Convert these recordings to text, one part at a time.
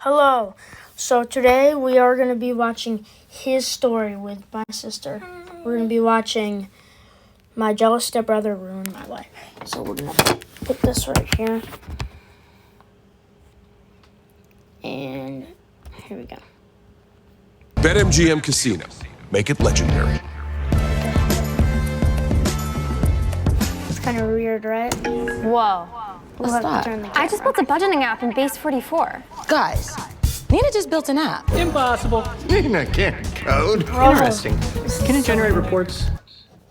Hello. So today we are going to be watching his story with my sister. We're going to be watching my jealous stepbrother ruin my life. So we're going to put this right here. And here we go. BetMGM Casino. Make it legendary. It's kind of weird, right? Whoa. We'll What's have to turn the that? I just built a budgeting app in Base 44. Guys, Nina just built an app. Impossible. Nina can't code. Interesting. Can it generate reports?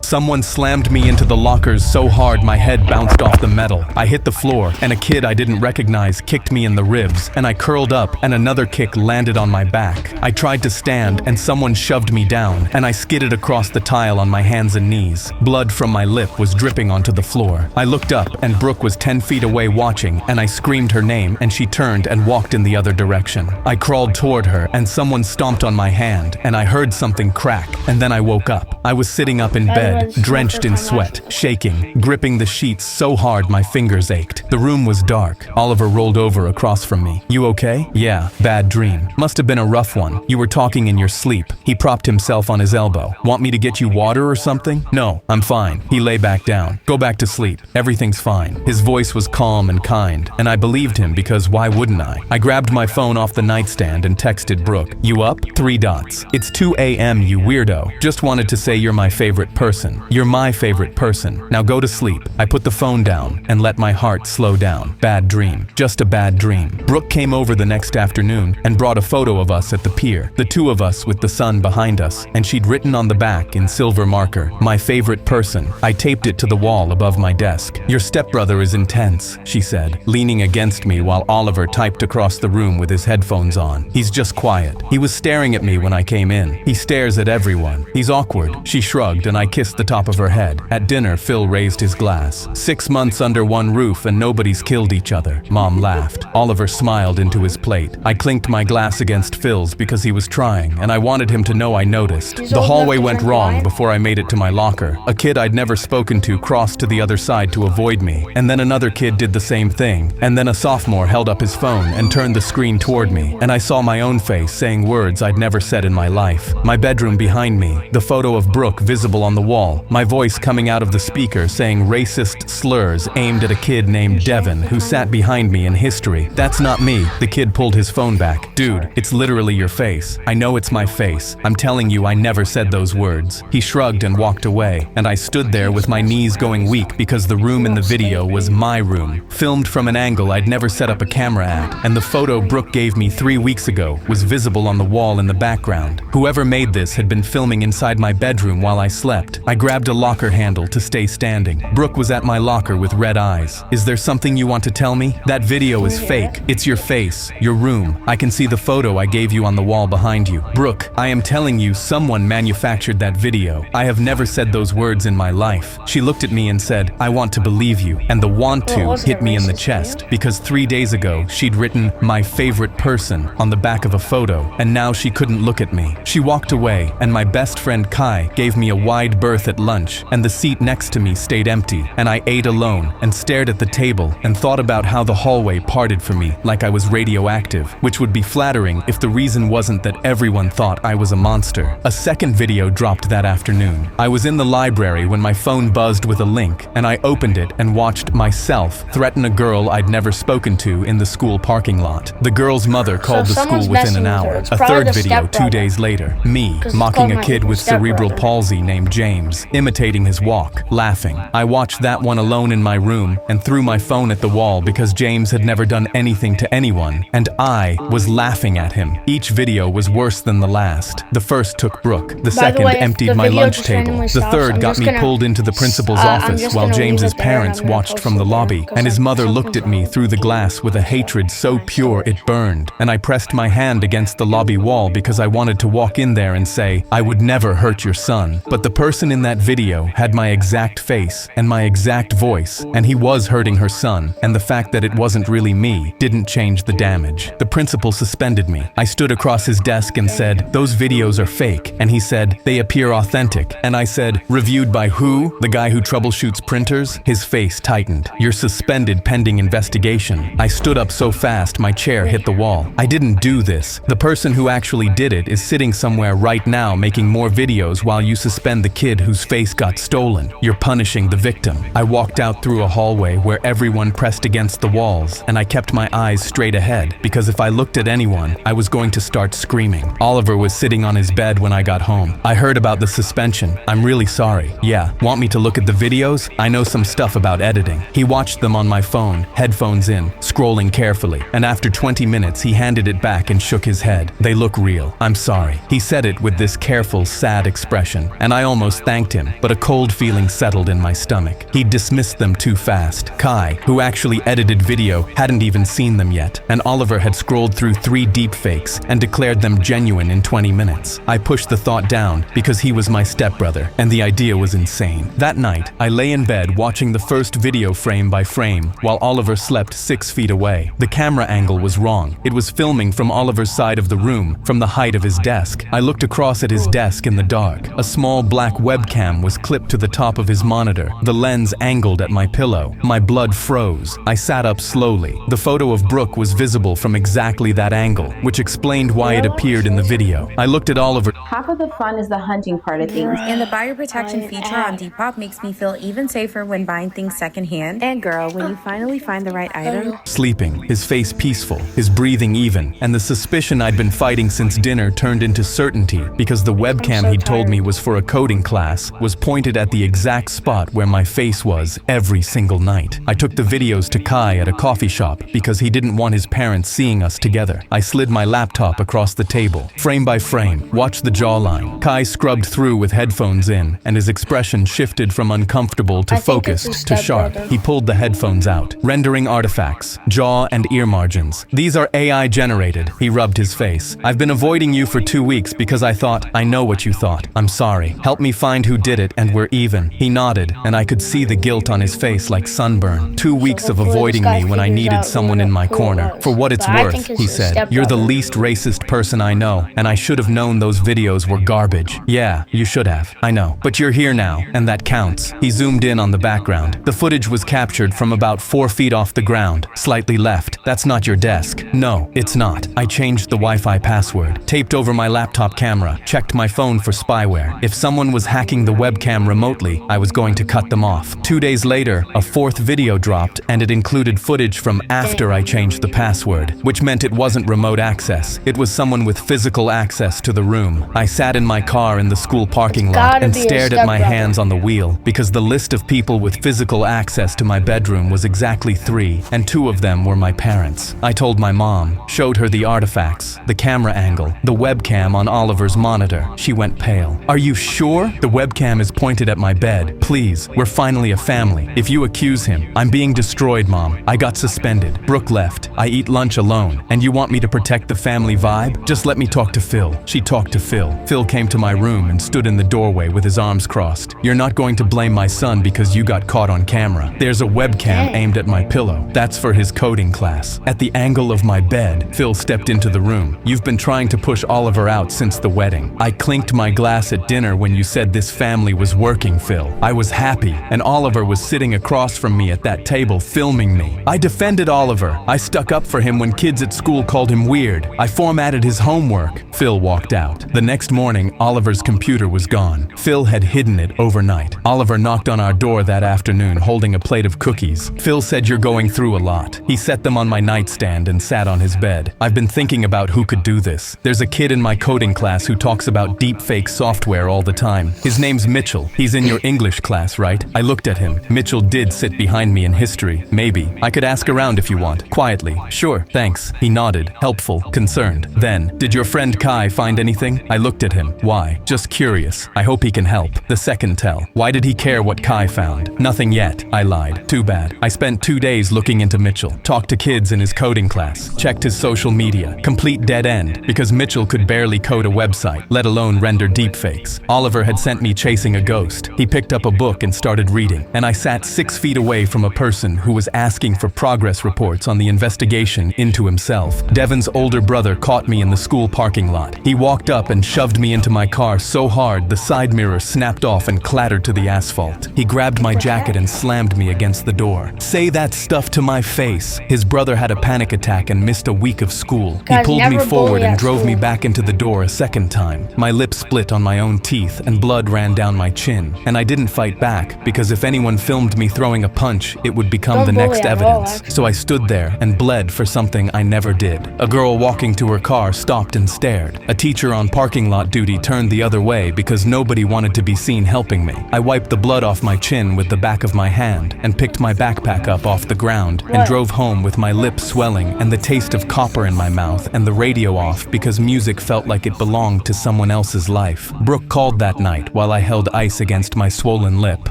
Someone slammed me into the lockers so hard my head bounced off the metal. I hit the floor, and a kid I didn't recognize kicked me in the ribs, and I curled up, and another kick landed on my back. I tried to stand, and someone shoved me down, and I skidded across the tile on my hands and knees. Blood from my lip was dripping onto the floor. I looked up, and Brooke was 10 feet away watching, and I screamed her name, and she turned and walked in the other direction. I crawled toward her, and someone stomped on my hand, and I heard something crack, and then I woke up. I was sitting up in bed, drenched in sweat, shaking, gripping the sheets so hard my fingers ached. The room was dark. Oliver rolled over across from me. "You okay?" "Yeah, bad dream. Must have been a rough one. You were talking in your sleep." He propped himself on his elbow. "Want me to get you water or something?" "No, I'm fine." He lay back down. "Go back to sleep. Everything's fine." His voice was calm and kind, and I believed him because why wouldn't I? I grabbed my phone off the nightstand and texted Brooke. "You up?" 3 dots. "It's 2 a.m., you weirdo. Just wanted to say you're my favorite person. You're my favorite person. Now go to sleep." I put the phone down and let my heart slow down. Bad dream. Just a bad dream. Brooke came over the next afternoon and brought a photo of us at the pier, the two of us with the sun behind us, and she'd written on the back in silver marker, "My favorite person." I taped it to the wall above my desk. "Your stepbrother is intense," she said, leaning against me while Oliver typed across the room with his headphones on. "He's just quiet." He was staring at me when I came in. He stares at everyone. "He's awkward." She shrugged and I kissed the top of her head. At dinner, Phil raised his glass. 6 months under one roof and nobody's killed each other. Mom laughed. Oliver smiled into his plate. I clinked my glass against Phil's because he was trying, and I wanted him to know I noticed. The hallway went wrong before I made it to my locker. A kid I'd never spoken to crossed to the other side to avoid me, and then another kid did the same thing, and then a sophomore held up his phone and turned the screen toward me, and I saw my own face saying words I'd never said in my life. My bedroom behind me, the photo of Brooke visible on the wall, my voice coming out of the speaker saying racist slurs aimed at a kid named Devin who sat behind me in history. "That's not me." The kid pulled his phone back. "Dude, it's literally your face. I know it's my face. I'm telling you I never said those words." He shrugged and walked away, and I stood there with my knees going weak because the room in the video was my room, filmed from an angle I'd never set up a camera at, and the photo Brooke gave me 3 weeks ago was visible on the wall in the background. Whoever made this had been filming inside my bedroom while I slept. I grabbed a locker handle to stay standing. Brooke was at my locker with red eyes. "Is there something you want to tell me?" "That video is fake. It's your face, your room. I can see the photo I gave you on the wall behind you." "Brooke, I am telling you someone manufactured that video. I have never said those words in my life." She looked at me and said, "I want to believe you." And the "want to" hit me in the chest because 3 days ago she'd written "my favorite person" on the back of a photo, and now she couldn't look at me. She walked away, and my best friend Kai gave me a wide berth at lunch, and the seat next to me stayed empty, and I ate alone and stared at the table and thought about how the hallway parted for me like I was radioactive, which would be flattering if the reason wasn't that everyone thought I was a monster. A second video dropped that afternoon. I was in the library when my phone buzzed with a link, and I opened it and watched myself threaten a girl I'd never spoken to in the school parking lot. The girl's mother called the school within an hour. A third video 2 days later, me mocking a kid with cerebral palsy named James, imitating his walk, laughing. I watched that one alone in my room and threw my phone at the wall because James had never done anything to anyone, and I was laughing at him. Each video was worse than the last. The first took Brooke. The second emptied my lunch table. The third got me pulled into the principal's office while James's parents watched from the lobby, and his mother looked at me through the glass with a hatred so pure it burned, and I pressed my hand against the lobby wall because I wanted to walk in there and say, "I would never hurt your son." But the person in in that video had my exact face and my exact voice, and he was hurting her son, and the fact that it wasn't really me didn't change the damage. The principal suspended me. I stood across his desk and said, "Those videos are fake," and he said, "They appear authentic," and I said, "Reviewed by who? The guy who troubleshoots printers?" His face tightened. "You're suspended pending investigation." I stood up so fast my chair hit the wall. I didn't do this. The person who actually did it is sitting somewhere right now making more videos while you suspend the kid whose face got stolen. You're punishing the victim. I walked out through a hallway where everyone pressed against the walls, and I kept my eyes straight ahead because if I looked at anyone, I was going to start screaming. Oliver was sitting on his bed when I got home. "I heard about the suspension. I'm really sorry." "Yeah, want me to look at the videos? I know some stuff about editing." He watched them on my phone, headphones in, scrolling carefully, and after 20 minutes he handed it back and shook his head. "They look real. I'm sorry." He said it with this careful, sad expression, and I almost thanked him, but a cold feeling settled in my stomach. He dismissed them too fast. Kai, who actually edited video, hadn't even seen them yet, and Oliver had scrolled through 3 deepfakes and declared them genuine in 20 minutes. I pushed the thought down because he was my stepbrother, and the idea was insane. That night, I lay in bed watching the first video frame by frame while Oliver slept 6 feet away. The camera angle was wrong. It was filming from Oliver's side of the room, from the height of his desk. I looked across at his desk in the dark. A small black webcam was clipped to the top of his monitor, the lens angled at my pillow. My blood froze. I sat up slowly. The photo of Brooke was visible from exactly that angle, which explained why it appeared in the video. I looked at Oliver. Half of the fun is the hunting part of things. And the buyer protection feature on Depop makes me feel even safer when buying things secondhand. And girl, when you finally find the right item. Sleeping, his face peaceful, his breathing even, and the suspicion I'd been fighting since dinner turned into certainty because the webcam he'd told me was for a coding class was pointed at the exact spot where my face was every single night. I took the videos to Kai at a coffee shop because he didn't want his parents seeing us together. I slid my laptop across the table. Frame by frame, watched the jawline. Kai scrubbed through with headphones in, and his expression shifted from uncomfortable to focused to sharp. He pulled the headphones out. Rendering artifacts, jaw and ear margins. "These are AI generated." He rubbed his face. "I've been avoiding you for 2 weeks because I thought, I know what you thought. I'm sorry. Help me find who did it and we're even." He nodded, and I could see the guilt on his face like sunburn. 2 weeks of avoiding me when I needed someone in my corner. "For what it's worth," he said, "you're the least racist person I know, and I should have known those videos were garbage." "Yeah, you should have. I know. But you're here now, and that counts." He zoomed in on the background. The footage was captured from about 4 feet off the ground, slightly left. "That's not your desk." "No, it's not." I changed the Wi-Fi password, taped over my laptop camera, checked my phone for spyware. If someone was hacking the webcam remotely, I was going to cut them off. 2 days later, a 4th video dropped, and it included footage from after I changed the password, which meant it wasn't remote access. It was someone with physical access to the room. I sat in my car in the school parking lot and stared at my hands on the wheel because the list of people with physical access to my bedroom was exactly 3, and 2 of them were my parents. I told my mom, showed her the artifacts, the camera angle, the webcam on Oliver's monitor. She went pale. "Are you sure? The webcam is pointed at my bed. Please, we're finally a family. If you accuse him, I'm being destroyed, Mom. I got suspended. Brooke left. I eat lunch alone. And you want me to protect the family vibe? Just let me talk to Phil." She talked to Phil. Phil came to my room and stood in the doorway with his arms crossed. "You're not going to blame my son because you got caught on camera. There's a webcam aimed at my pillow. That's for his coding class." At the angle of my bed, Phil stepped into the room. "You've been trying to push Oliver out since the wedding. I clinked my glass at dinner when you said this family was working, Phil. I was happy, and Oliver was sitting across from me at that table filming me. I defended Oliver. I stuck up for him when kids at school called him weird. I formatted his homework." Phil walked out. The next morning, Oliver's computer was gone. Phil had hidden it overnight. Oliver knocked on our door that afternoon holding a plate of cookies. Phil said, "You're going through a lot." He set them on my nightstand and sat on his bed. "I've been thinking about who could do this. There's a kid in my coding class who talks about deepfake software all the time. His name's Mitchell. He's in your English class, right?" I looked at him. Mitchell did sit behind me in history. "Maybe. I could ask around if you want." Quietly. "Sure, thanks." He nodded, helpful, concerned. Then, "Did your friend Kai find anything?" I looked at him. "Why?" "Just curious. I hope he can help." The second tell. "Why did he care what Kai found?" "Nothing yet." I lied. "Too bad." I spent 2 days looking into Mitchell. Talked to kids in his coding class. Checked his social media. Complete dead end, because Mitchell could barely code a website, let alone render deepfakes. Oliver had sent me me chasing a ghost. He picked up a book and started reading, and I sat 6 feet away from a person who was asking for progress reports on the investigation into himself. Devon's older brother caught me in the school parking lot. He walked up and shoved me into my car so hard the side mirror snapped off and clattered to the asphalt. He grabbed my jacket and slammed me against the door. "Say that stuff to my face." His brother had a panic attack and missed a week of school. He Guys, pulled me never forward bully and at drove me school. back into the door a second time. My lip split on my own teeth and blood ran down my chin. And I didn't fight back because if anyone filmed me throwing a punch, it would become Don't the bully next at all, evidence. actually. So I stood there and bled for something I never did. A girl walking to her car stopped and stared. A teacher on parking lot duty turned the other way because nobody wanted to be seen helping me. I wiped the blood off my chin with the back of my hand and picked my backpack up off the ground and What? drove home with my lips swelling and the taste of copper in my mouth and the radio off because music felt like it belonged to someone else's life. Brooke called that night while I held ice against my swollen lip.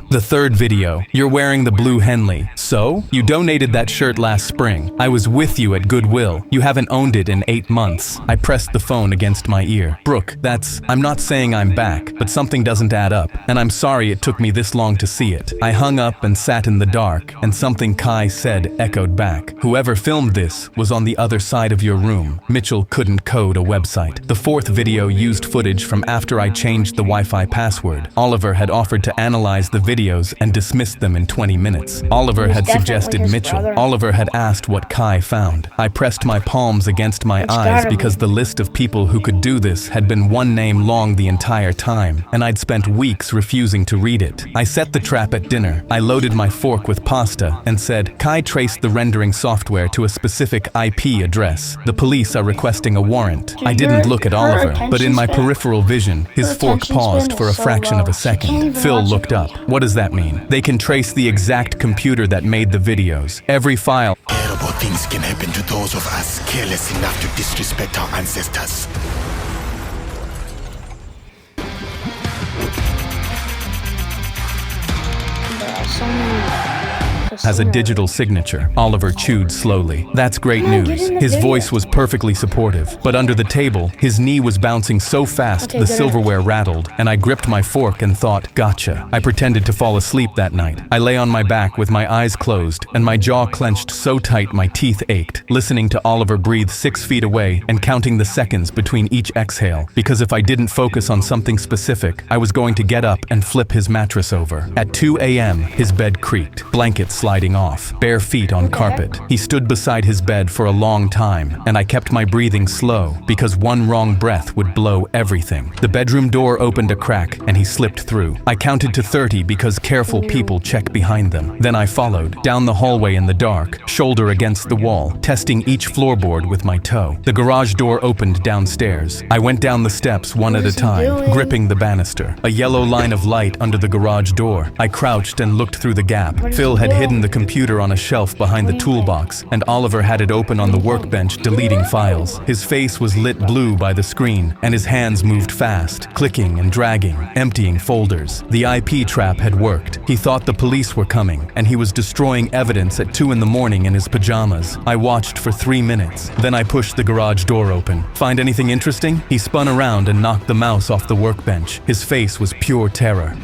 The third video, you're wearing the blue Henley. So? You donated that shirt last spring. I was with you at Goodwill. You haven't owned it in 8 months. I pressed the phone against my ear. Brooke, I'm not saying I'm back, but something doesn't add up, and I'm sorry it took me this long to see it. I hung up and sat in the dark, and something Kai said echoed back. Whoever filmed this was on the other side of your room. Mitchell couldn't code a website. The fourth video used footage from after I changed the Wi-Fi password. Oliver had offered to analyze the videos and dismissed them in 20 minutes. Oliver had definitely suggested his Mitchell. brother. Oliver had asked what Kai found. I pressed my palms against my It's eyes gotta because be. the list of people who could do this had been one name long the entire time, and I'd spent weeks refusing to read it. I set the trap at dinner. I loaded my fork with pasta and said, Kai traced the rendering software to a specific IP address. The police are requesting a warrant. I didn't look at her Oliver, but in attention my span- peripheral vision, his her fork attention paused span for a is so fraction of low. a She can't second. even Phil watch a looked up. video. What does that mean? They can trace the exact computer that made the videos. Every file. Terrible things can happen to those of us careless enough to disrespect our ancestors. There are so many Has a casinos. digital signature. Oliver chewed slowly. That's great Come on, get news. in the His video. voice was perfectly supportive, but under the table, his knee was bouncing so fast Okay, the good silverware rattled, and I gripped my fork and thought, gotcha. I pretended to fall asleep that night. I lay on my back with my eyes closed, and my jaw clenched so tight my teeth ached, listening to Oliver breathe 6 feet away and counting the seconds between each exhale, because if I didn't focus on something specific, I was going to get up and flip his mattress over. At 2 a.m., his bed creaked, blankets sliding off, bare feet on carpet. He stood beside his bed for a long time, and I kept my breathing slow because one wrong breath would blow everything. The bedroom door opened a crack, and he slipped through. I counted to 30 because careful people check behind them. Then I followed, down the hallway in the dark, shoulder against the wall, testing each floorboard with my toe. The garage door opened downstairs. I went down the steps one at a is he time, doing? gripping the banister. A yellow line of light under the garage door. I crouched and looked through the gap. is Phil he had doing? hidden the computer on a shelf behind the toolbox, and Oliver had it open on the workbench deleting files. His face was lit blue by the screen, and his hands moved fast, clicking and dragging, emptying folders. The IP trap had worked. He thought the police were coming, and he was destroying evidence at 2 a.m. in his pajamas. I watched for 3 minutes. Then I pushed the garage door open. Find anything interesting? He spun around and knocked the mouse off the workbench. His face was pure terror.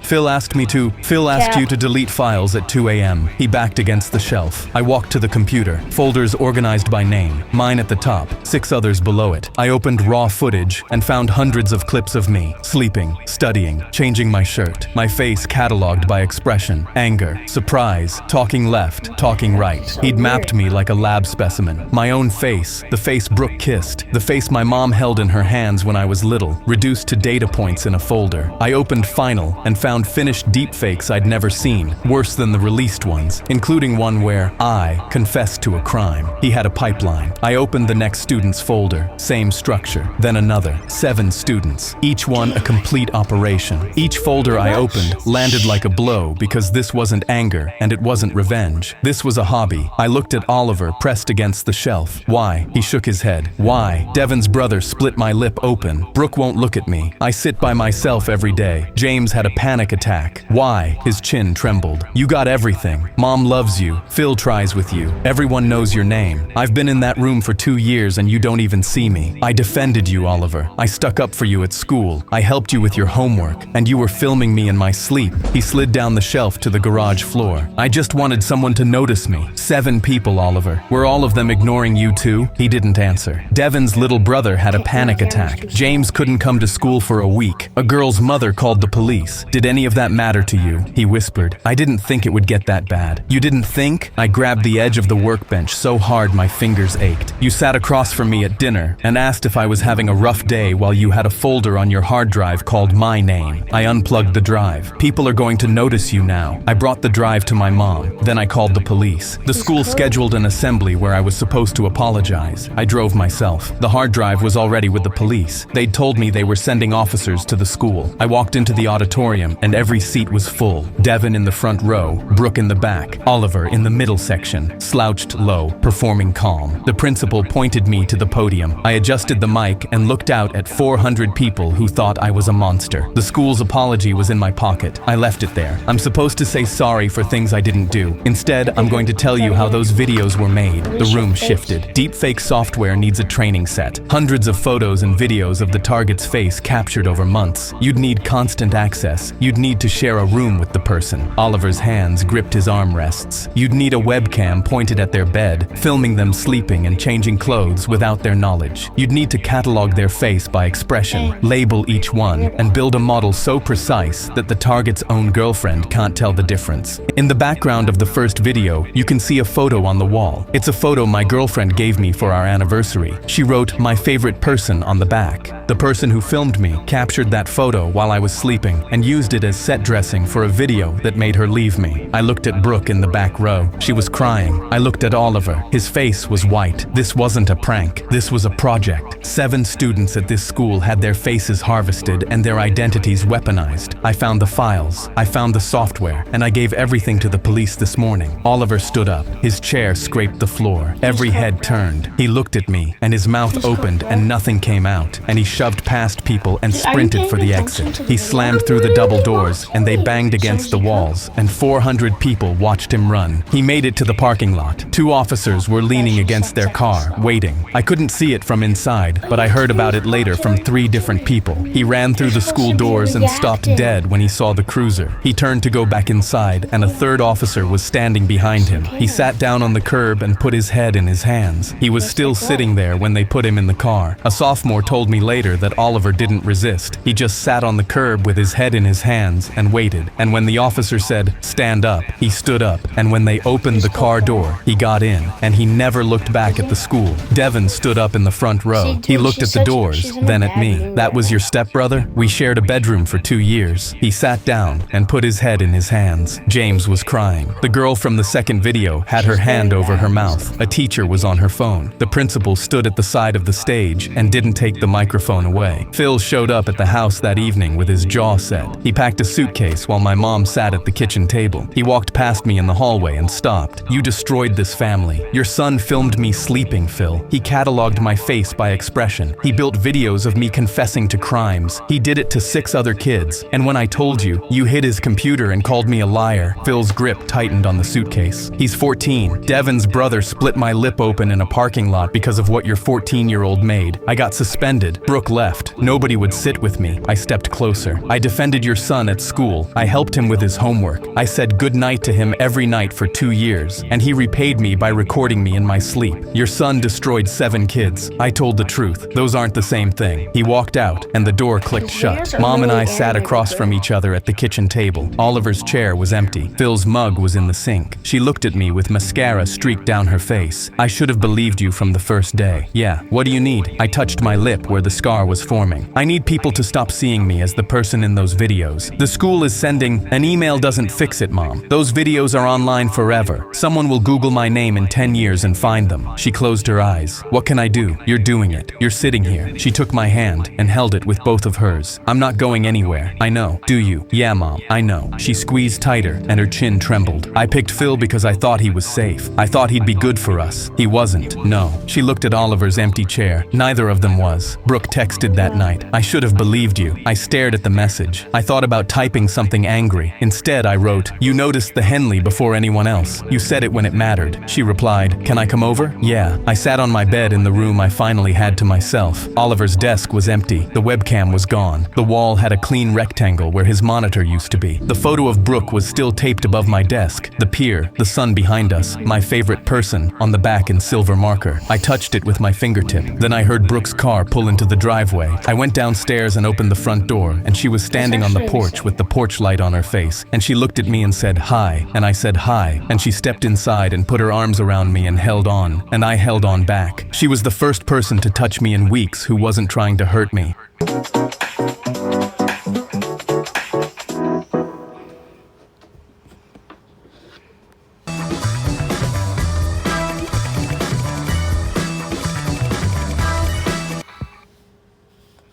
Phil asked you to delete files at 2 a.m. He backed against the shelf. I walked to the computer, folders organized by name, mine at the top, 6 others below it. I opened raw footage and found hundreds of clips of me, sleeping, studying, changing my shirt, my face cataloged by expression, anger, surprise, talking left, talking right. He'd mapped me like a lab specimen. My own face, the face Brooke kissed, the face my mom held in her hands when I was little, reduced to data points in a folder. I opened Final and found finished deepfakes I'd never seen, worse than the released ones, including one where I confessed to a crime. He had a pipeline. I opened the next student's folder, same structure, then another, 7 students, each one a complete operation. Each folder I opened landed like a blow because this wasn't anger and it wasn't revenge. This was a hobby. I looked at Oliver pressed against the shelf. Why? He shook his head. Why? Devon's brother split my lip open. Brooke won't look at me. I sit by myself every day. James had a panic attack. Why? His chin trembled. You got everything. everything. Mom loves you. Phil tries with you. Everyone knows your name. I've been in that room for 2 years and you don't even see me. I defended you, Oliver. I stuck up for you at school. I helped you with your homework, and you were filming me in my sleep. He slid down the shelf to the garage floor. I just wanted someone to notice me. 7 people, Oliver. Were all of them ignoring you too? He didn't answer. Devin's little brother had a panic attack. James couldn't come to school for a week. A girl's mother called the police. Did any of that matter to you? He whispered. I didn't think it would get that bad. You didn't think? I grabbed the edge of the workbench so hard my fingers ached. You sat across from me at dinner and asked if I was having a rough day while you had a folder on your hard drive called my name. I unplugged the drive. People are going to notice you now. I brought the drive to my mom. Then I called the police. The school scheduled an assembly where I was supposed to apologize. I drove myself. The hard drive was already with the police. They'd told me they were sending officers to the school. I walked into the auditorium and every seat was full. Devin in the front row, Brooke in the back, Oliver in the middle section, slouched low, performing calm. The principal pointed me to the podium. I adjusted the mic and looked out at 400 people who thought I was a monster. The school's apology was in my pocket. I left it there. I'm supposed to say sorry for things I didn't do. Instead, I'm going to tell you how those videos were made. The room shifted. Deepfake software needs a training set. Hundreds of photos and videos of the target's face captured over months. You'd need constant access. You'd need to share a room with the person. Oliver's hands gripped his armrests. You'd need a webcam pointed at their bed, filming them sleeping and changing clothes without their knowledge. You'd need to catalog their face by expression, label each one, and build a model so precise that the target's own girlfriend can't tell the difference. In the background of the first video, you can see a photo on the wall. It's a photo my girlfriend gave me for our anniversary. She wrote, "My favorite person" on the back. The person who filmed me captured that photo while I was sleeping and used it as set dressing for a video that made her leave me. I looked at Brooke in the back row. She was crying. I looked at Oliver. His face was white. This wasn't a prank. This was a project. 7 students at this school had their faces harvested and their identities weaponized. I found the files. I found the software, and I gave everything to the police this morning. Oliver stood up. His chair scraped the floor. Every head turned. He looked at me, and his mouth opened and nothing came out, and he shoved past people and sprinted for the exit. He slammed through the double doors, and they banged against the walls, and 400 people watched him run. He made it to the parking lot. 2 officers were leaning against their car, waiting. I couldn't see it from inside, but I heard about it later from 3 different people. He ran through the school doors and stopped dead when he saw the cruiser. He turned to go back inside, and a 3rd officer was standing behind him. He sat down on the curb and put his head in his hands. He was still sitting there when they put him in the car. A sophomore told me later that Oliver didn't resist. He just sat on the curb with his head in his hands and waited. And when the officer said, "Stand up," he stood up. And when they opened the car door, he got in, and he never looked back at the school. Devin stood up in the front row. He looked at the doors, then at me. "That was your stepbrother? We shared a bedroom for 2 years." He sat down and put his head in his hands. James was crying. The girl from the second video had her hand over her mouth. A teacher was on her phone. The principal stood at the side of the stage and didn't take the microphone away. Phil showed up at the house that evening with his jaw set. He packed a suitcase while my mom sat at the kitchen table. He walked past me in the hallway and stopped. "You destroyed this family. Your son filmed me sleeping, Phil. He cataloged my face by expression. He built videos of me confessing to crimes. He did it to 6 other kids. And when I told you, you hid his computer and called me a liar." Phil's grip tightened on the suitcase. "He's 14. Devin's brother split my lip open in a parking lot because of what your 14-year-old made. I got suspended. Brooke left. Nobody would sit with me. I stepped closer. I defended your son at school. I helped him with his homework. I said goodnight to him every night for 2 years, and he repaid me by recording me in my sleep. Your son destroyed 7 kids. I told the truth. Those aren't the same thing." He walked out, and the door clicked shut. Mom and I sat across from each other at the kitchen table. Oliver's chair was empty. Phil's mug was in the sink. She looked at me with mascara streaked down her face. "I should have believed you from the first day." "Yeah, what do you need?" I touched my lip where the scar was forming. "I need people to stop seeing me as the person in those videos. The school is sending, an email doesn't fix it, Mom. Those videos are online forever. Someone will Google my name in 10 years and find them." She closed her eyes. "What can I do? You're doing it. You're sitting here." She took my hand and held it with both of hers. "I'm not going anywhere. I know. Do you?" "Yeah, Mom, I know." She squeezed tighter and her chin trembled. "I picked Phil because I thought he was safe. I thought he'd be good for us. He wasn't. No." She looked at Oliver's empty chair. Neither of them was. Brooke texted that night. "I should have believed you." I stared at the message. I thought about typing something angry. Instead, I wrote, "You noticed noticed the Henley before anyone else. You said it when it mattered. She replied, "Can I come over?" Yeah. I sat on my bed in the room I finally had to myself. Oliver's desk was empty. The webcam was gone. The wall had a clean rectangle where his monitor used to be. The photo of Brooke was still taped above my desk. The pier, the sun behind us, my favorite person, on the back in silver marker. I touched it with my fingertip. Then I heard Brooke's car pull into the driveway. I went downstairs and opened the front door, and she was standing on the porch with the porch light on her face. And she looked at me and said, "Hi." And I said, "Hi." And she stepped inside and put her arms around me and held on. And I held on back. She was the first person to touch me in weeks who wasn't trying to hurt me.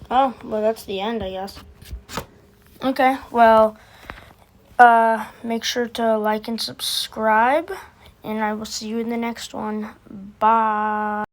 Oh, well, that's the end, I guess. Okay, well, make sure to like and subscribe, and I will see you in the next one. Bye.